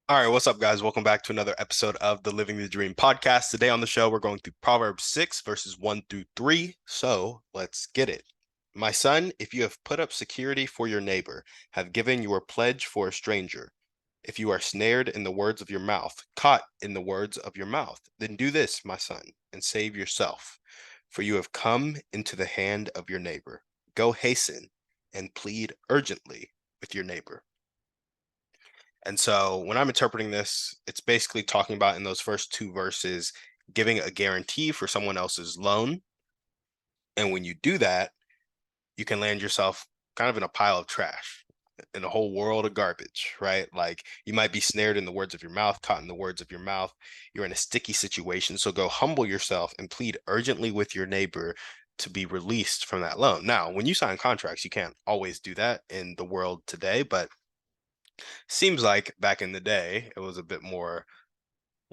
All right, what's up, guys? Welcome back to another episode of the Living the Dream podcast. Today on the show, we're going through Proverbs 6, verses 1 through 3. So let's get it. My son, if you have put up security for your neighbor, have given your pledge for a stranger, if you are snared in the words of your mouth, caught in the words of your mouth, then do this, my son, and save yourself. For you have come into the hand of your neighbor. Go hasten and plead urgently with your neighbor. And so when I'm interpreting this, it's basically talking about in those first two verses, giving a guarantee for someone else's loan. And when you do that, you can land yourself kind of in a pile of trash, in a whole world of garbage, right? Like you might be snared in the words of your mouth, caught in the words of your mouth. You're in a sticky situation. So go humble yourself and plead urgently with your neighbor to be released from that loan. Now, when you sign contracts, you can't always do that in the world today, but seems like back in the day, it was a bit more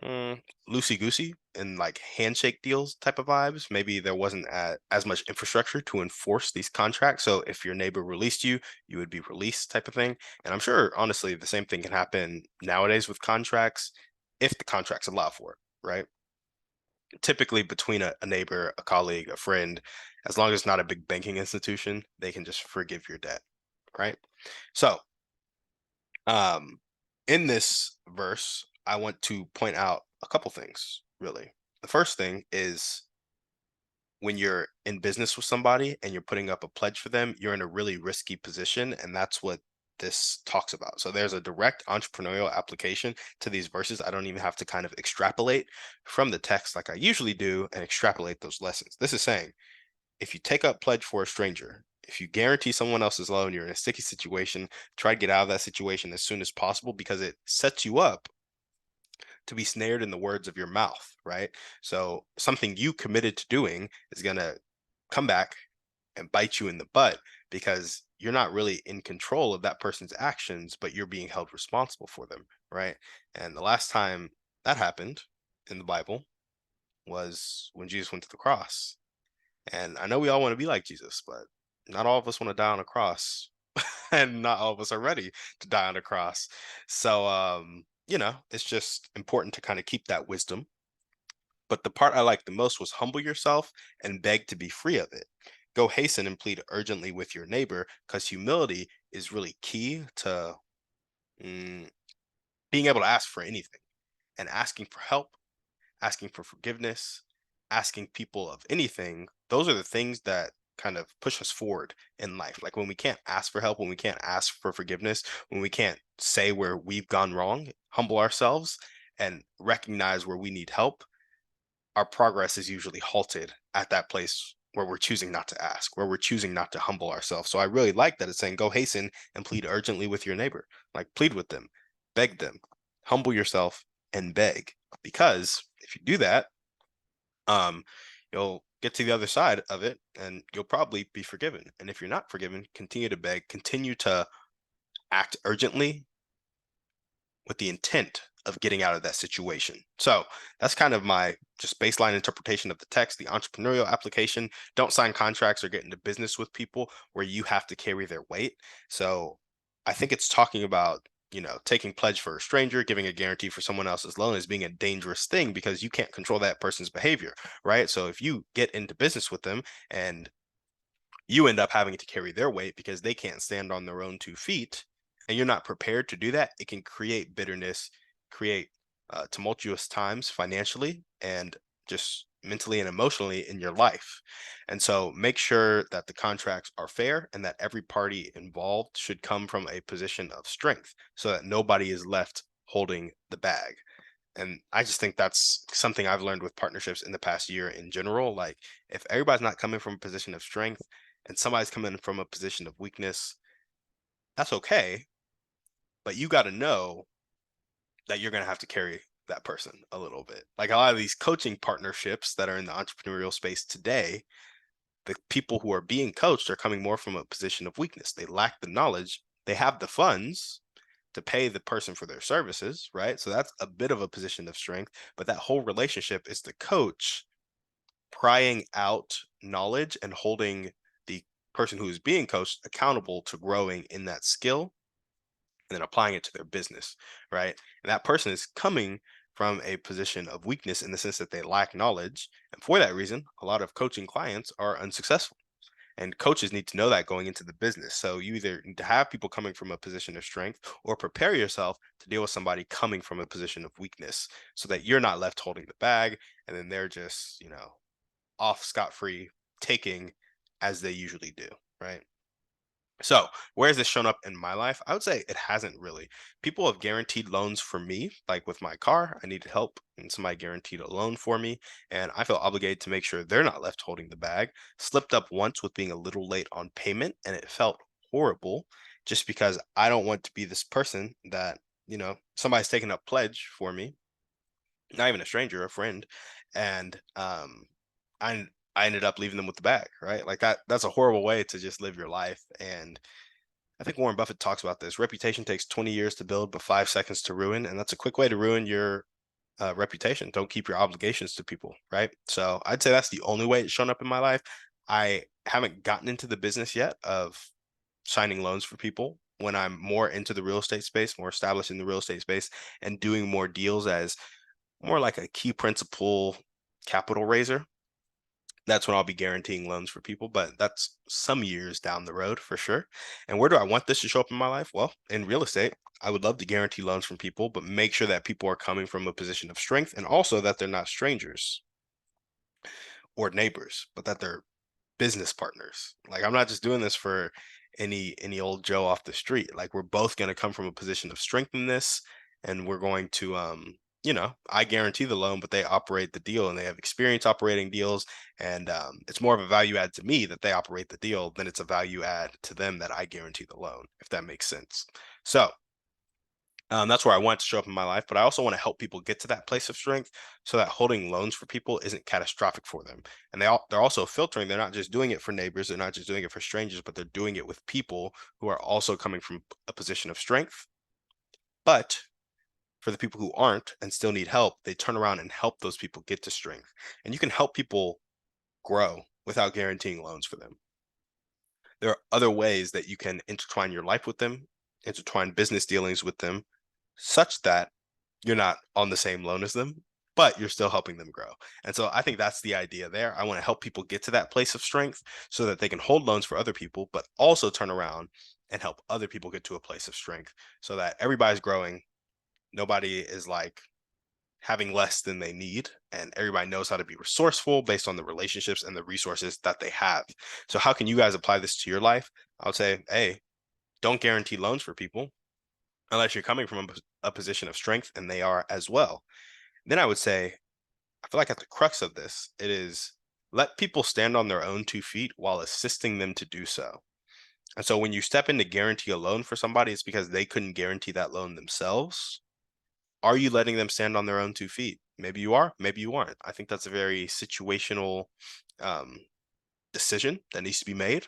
loosey goosey and like handshake deals type of vibes. Maybe there wasn't as much infrastructure to enforce these contracts. So if your neighbor released you, you would be released type of thing. And I'm sure, honestly, the same thing can happen nowadays with contracts if the contracts allow for it, right? Typically between a neighbor, a colleague, a friend, as long as it's not a big banking institution, they can just forgive your debt, right? So um, in this verse, I want to point out a couple things, really. The first thing is when you're in business with somebody and you're putting up a pledge for them, you're in a really risky position. And that's what this talks about. So there's a direct entrepreneurial application to these verses. I don't even have to kind of extrapolate from the text like I usually do and extrapolate those lessons. This is saying if you take up pledge for a stranger, if you guarantee someone else's loan, you're in a sticky situation, try to get out of that situation as soon as possible because it sets you up to be snared in the words of your mouth, right? So something you committed to doing is going to come back and bite you in the butt because you're not really in control of that person's actions, but you're being held responsible for them, right? And the last time that happened in the Bible was when Jesus went to the cross. And I know we all want to be like Jesus, but not all of us want to die on a cross. And not all of us are ready to die on a cross. So it's just important to kind of keep that wisdom. But the part I liked the most was humble yourself and beg to be free of it. Go hasten and plead urgently with your neighbor, because humility is really key to mm, being able to ask for anything and asking for help, asking for forgiveness, asking people of anything. Those are the things that kind of push us forward in life. Like when we can't ask for help, when we can't ask for forgiveness, when we can't say where we've gone wrong, humble ourselves and recognize where we need help, our progress is usually halted at that place where we're choosing not to ask, where we're choosing not to humble ourselves. So I really like that it's saying go hasten and plead urgently with your neighbor. Like plead with them, beg them, humble yourself and beg. Because if you do that, um, you'll get to the other side of it and you'll probably be forgiven. And if you're not forgiven, continue to beg, continue to act urgently with the intent of getting out of that situation. So that's kind of my just baseline interpretation of the text, the entrepreneurial application. Don't sign contracts or get into business with people where you have to carry their weight. So I think it's talking about, taking pledge for a stranger, giving a guarantee for someone else's loan as being a dangerous thing because you can't control that person's behavior, right? So if you get into business with them and you end up having to carry their weight because they can't stand on their own 2 feet and you're not prepared to do that, it can create bitterness, create tumultuous times financially and just mentally and emotionally in your life. And so make sure that the contracts are fair and that every party involved should come from a position of strength so that nobody is left holding the bag. And I just think that's something I've learned with partnerships in the past year in general. Like, if everybody's not coming from a position of strength and somebody's coming from a position of weakness, that's okay. But you got to know that you're going to have to carry that person a little bit. Like a lot of these coaching partnerships that are in the entrepreneurial space today, the people who are being coached are coming more from a position of weakness. They lack the knowledge, they have the funds to pay the person for their services, right? So that's a bit of a position of strength. But that whole relationship is the coach prying out knowledge and holding the person who is being coached accountable to growing in that skill and then applying it to their business, right? And that person is coming from a position of weakness in the sense that they lack knowledge. And for that reason, a lot of coaching clients are unsuccessful. And coaches need to know that going into the business. So you either need to have people coming from a position of strength or prepare yourself to deal with somebody coming from a position of weakness so that you're not left holding the bag and then they're just, off scot-free taking as they usually do, right? So, where has this shown up in my life? I would say it hasn't really. People have guaranteed loans for me, like with my car, I needed help and somebody guaranteed a loan for me, and I feel obligated to make sure they're not left holding the bag. Slipped up once with being a little late on payment, and it felt horrible just because I don't want to be this person that, somebody's taking up pledge for me, not even a stranger, a friend, and I I ended up leaving them with the bag, right? Like that's a horrible way to just live your life. And I think Warren Buffett talks about this. Reputation takes 20 years to build, but 5 seconds to ruin. And that's a quick way to ruin your reputation. Don't keep your obligations to people, right? So I'd say that's the only way it's shown up in my life. I haven't gotten into the business yet of signing loans for people. When I'm more into the real estate space, more established in the real estate space, and doing more deals as more like a key principal capital raiser, that's when I'll be guaranteeing loans for people, but that's some years down the road for sure. And where do I want this to show up in my life? Well, in real estate, I would love to guarantee loans from people, but make sure that people are coming from a position of strength and also that they're not strangers or neighbors, but that they're business partners. Like I'm not just doing this for any old Joe off the street. Like we're both going to come from a position of strength in this, and we're going to I guarantee the loan, but they operate the deal and they have experience operating deals, and it's more of a value add to me that they operate the deal than it's a value add to them that I guarantee the loan, if that makes sense. So that's where I want to show up in my life, but I also want to help people get to that place of strength so that holding loans for people isn't catastrophic for them. And they're also filtering. They're not just doing it for neighbors. They're not just doing it for strangers, but they're doing it with people who are also coming from a position of strength. But for the people who aren't and still need help, they turn around and help those people get to strength. And you can help people grow without guaranteeing loans for them. There are other ways that you can intertwine your life with them, intertwine business dealings with them, such that you're not on the same loan as them, but you're still helping them grow. And so I think that's the idea there. I want to help people get to that place of strength so that they can hold loans for other people, but also turn around and help other people get to a place of strength so that everybody's growing. Nobody is like having less than they need, and everybody knows how to be resourceful based on the relationships and the resources that they have. So how can you guys apply this to your life? I would say, hey, don't guarantee loans for people unless you're coming from a position of strength, and they are as well. Then I would say, I feel like at the crux of this, it is let people stand on their own 2 feet while assisting them to do so. And so when you step in to guarantee a loan for somebody, it's because they couldn't guarantee that loan themselves. Are you letting them stand on their own 2 feet? Maybe you are, maybe you aren't. I think that's a very situational um, decision that needs to be made.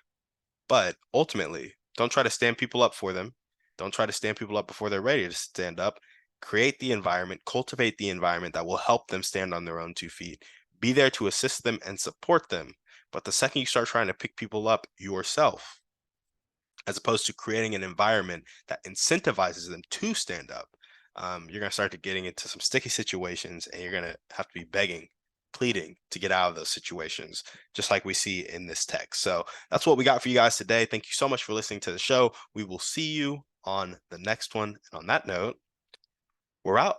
But ultimately, don't try to stand people up for them. Don't try to stand people up before they're ready to stand up. Create the environment, cultivate the environment that will help them stand on their own 2 feet. Be there to assist them and support them. But the second you start trying to pick people up yourself, as opposed to creating an environment that incentivizes them to stand up, you're going to start to getting into some sticky situations, and you're going to have to be begging, pleading to get out of those situations, just like we see in this text. So that's what we got for you guys today. Thank you so much for listening to the show. We will see you on the next one. And on that note, we're out.